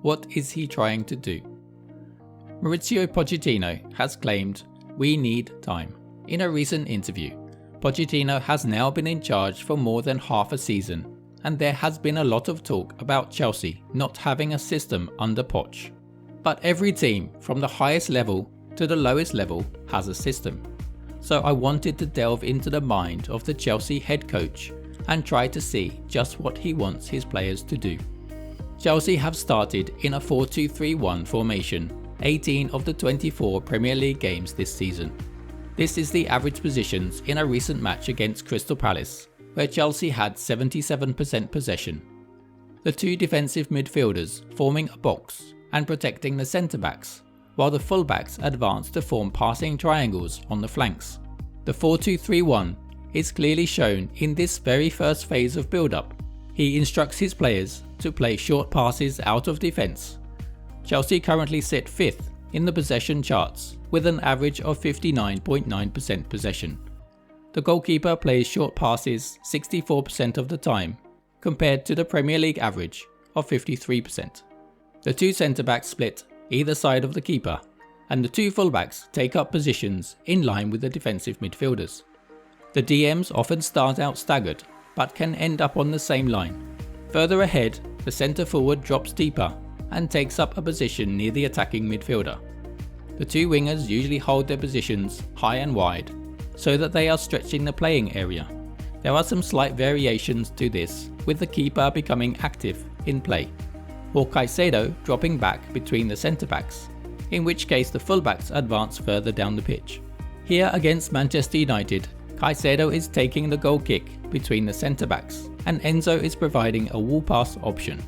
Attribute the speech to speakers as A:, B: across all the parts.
A: What is he trying to do? Mauricio Pochettino has claimed, "We need time." In a recent interview, Pochettino has now been in charge for more than half a season, and there has been a lot of talk about Chelsea not having a system under Poch. But every team, from the highest level to the lowest level, has a system. So I wanted to delve into the mind of the Chelsea head coach and try to see just what he wants his players to do. Chelsea have started in a 4-2-3-1 formation 18 of the 24 Premier League games this season. This is the average positions in a recent match against Crystal Palace, where Chelsea had 77% possession. The two defensive midfielders forming a box and protecting the centre-backs, while the full-backs advanced to form passing triangles on the flanks. The 4-2-3-1 is clearly shown in this very first phase of build-up. He instructs his players to play short passes out of defence. Chelsea currently sit 5th in the possession charts with an average of 59.9% possession. The goalkeeper plays short passes 64% of the time, compared to the Premier League average of 53%. The two centre-backs split either side of the keeper, and the two full-backs take up positions in line with the defensive midfielders. The DMs often start out staggered, but can end up on the same line. Further ahead, the centre-forward drops deeper and takes up a position near the attacking midfielder. The two wingers usually hold their positions high and wide, so that they are stretching the playing area. There are some slight variations to this, with the keeper becoming active in play, or Caicedo dropping back between the centre-backs, in which case the full-backs advance further down the pitch. Here against Manchester United, Caicedo is taking the goal kick between the centre-backs, and Enzo is providing a wall pass option,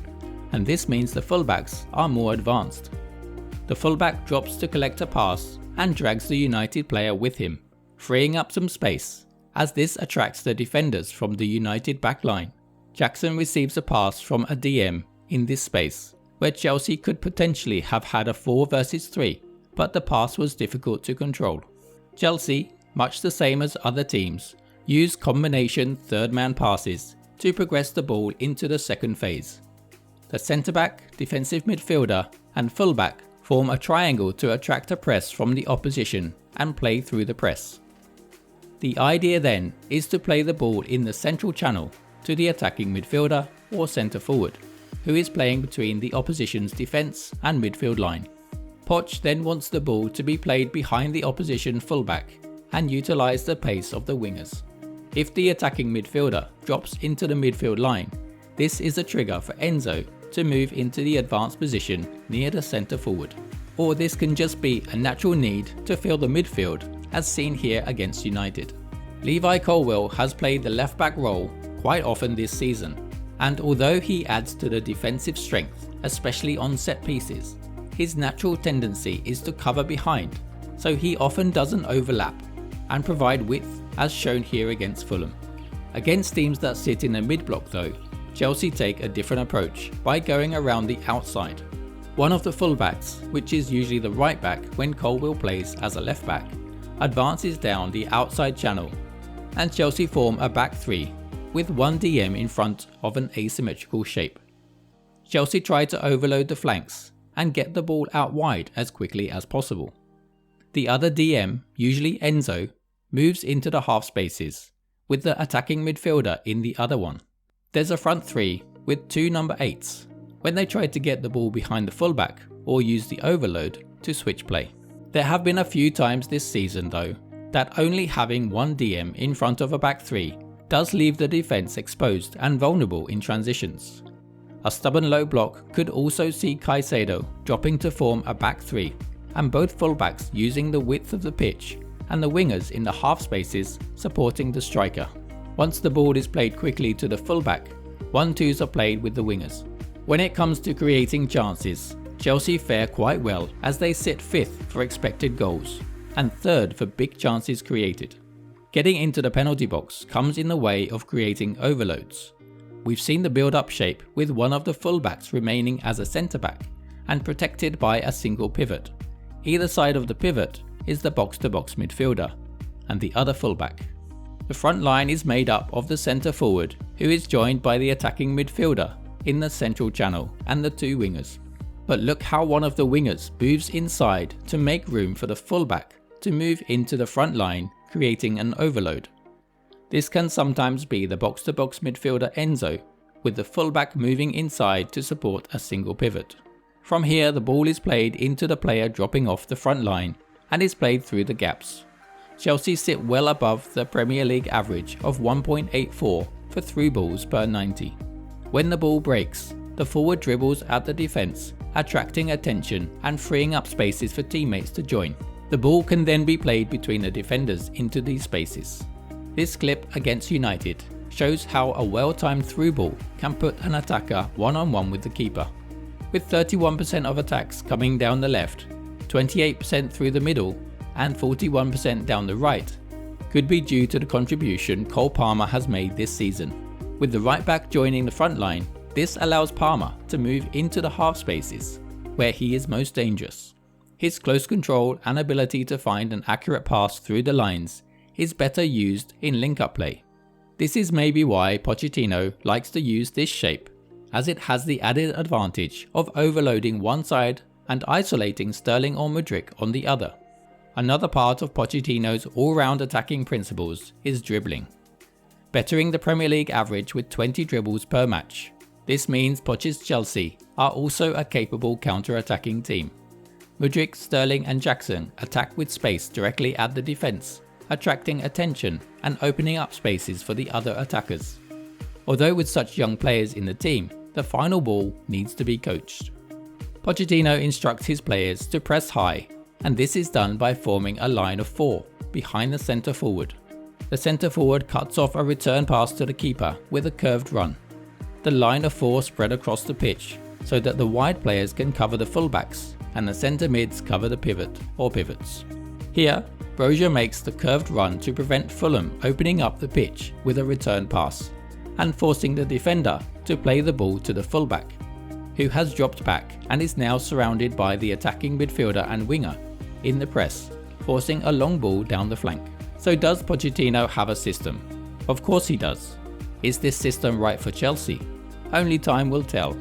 A: and this means the full-backs are more advanced. The full-back drops to collect a pass and drags the United player with him, freeing up some space, as this attracts the defenders from the United backline. Jackson receives a pass from a DM in this space, where Chelsea could potentially have had a 4 versus 3, but the pass was difficult to control. Chelsea, much the same as other teams, use combination third-man passes to progress the ball into the second phase. The centre-back, defensive midfielder and full-back form a triangle to attract a press from the opposition and play through the press. The idea then is to play the ball in the central channel to the attacking midfielder or centre-forward, who is playing between the opposition's defence and midfield line. Poch then wants the ball to be played behind the opposition full-back and utilise the pace of the wingers. If the attacking midfielder drops into the midfield line, this is a trigger for Enzo to move into the advanced position near the centre forward. Or this can just be a natural need to fill the midfield, as seen here against United. Levi Colwill has played the left back role quite often this season, and although he adds to the defensive strength, especially on set pieces, his natural tendency is to cover behind, so he often doesn't overlap and provide width, as shown here against Fulham. Against teams that sit in the mid-block though, Chelsea take a different approach by going around the outside. One of the full-backs, which is usually the right back when Colwill plays as a left back, advances down the outside channel, and Chelsea form a back 3 with one DM in front of an asymmetrical shape. Chelsea try to overload the flanks and get the ball out wide as quickly as possible. The other DM, usually Enzo, moves into the half spaces, with the attacking midfielder in the other one. There's a front 3 with 2 number 8s when they try to get the ball behind the fullback or use the overload to switch play. There have been a few times this season though that only having one DM in front of a back 3 does leave the defence exposed and vulnerable in transitions. A stubborn low block could also see Caicedo dropping to form a back 3, and both fullbacks using the width of the pitch and the wingers in the half spaces supporting the striker. Once the ball is played quickly to the fullback, 1-2s are played with the wingers. When it comes to creating chances, Chelsea fare quite well as they sit 5th for expected goals and 3rd for big chances created. Getting into the penalty box comes in the way of creating overloads. We've seen the build-up shape with one of the fullbacks remaining as a centre-back and protected by a single pivot. Either side of the pivot is the box-to-box midfielder and the other fullback. The front line is made up of the centre forward, who is joined by the attacking midfielder in the central channel and the 2 wingers. But look how one of the wingers moves inside to make room for the fullback to move into the front line, creating an overload. This can sometimes be the box-to-box midfielder Enzo, with the fullback moving inside to support a single pivot. From here, the ball is played into the player dropping off the front line and is played through the gaps. Chelsea sit well above the Premier League average of 1.84 for through balls per 90. When the ball breaks, the forward dribbles at the defence, attracting attention and freeing up spaces for teammates to join. The ball can then be played between the defenders into these spaces. This clip against United shows how a well-timed through ball can put an attacker one-on-one with the keeper. With 31% of attacks coming down the left, 28% through the middle and 41% down the right, could be due to the contribution Cole Palmer has made this season. With the right back joining the front line, this allows Palmer to move into the half spaces, where he is most dangerous. His close control and ability to find an accurate pass through the lines is better used in link-up play. This is maybe why Pochettino likes to use this shape, as it has the added advantage of overloading one side and isolating Sterling or Mudryk on the other. Another part of Pochettino's all-round attacking principles is dribbling. Bettering the Premier League average with 20 dribbles per match. This means Poch's Chelsea are also a capable counter-attacking team. Mudryk, Sterling and Jackson attack with space directly at the defence, attracting attention and opening up spaces for the other attackers. Although with such young players in the team, the final ball needs to be coached. Pochettino instructs his players to press high, and this is done by forming a line of 4 behind the centre forward. The centre forward cuts off a return pass to the keeper with a curved run. The line of 4 spread across the pitch so that the wide players can cover the fullbacks and the centre mids cover the pivot or pivots. Here, Brozier makes the curved run to prevent Fulham opening up the pitch with a return pass and forcing the defender to play the ball to the fullback, who has dropped back and is now surrounded by the attacking midfielder and winger in the press, forcing a long ball down the flank. So does Pochettino have a system? Of course he does. Is this system right for Chelsea? Only time will tell.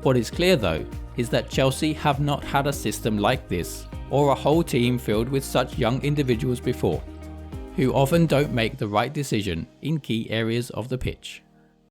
A: What is clear though is that Chelsea have not had a system like this or a whole team filled with such young individuals before, who often don't make the right decision in key areas of the pitch.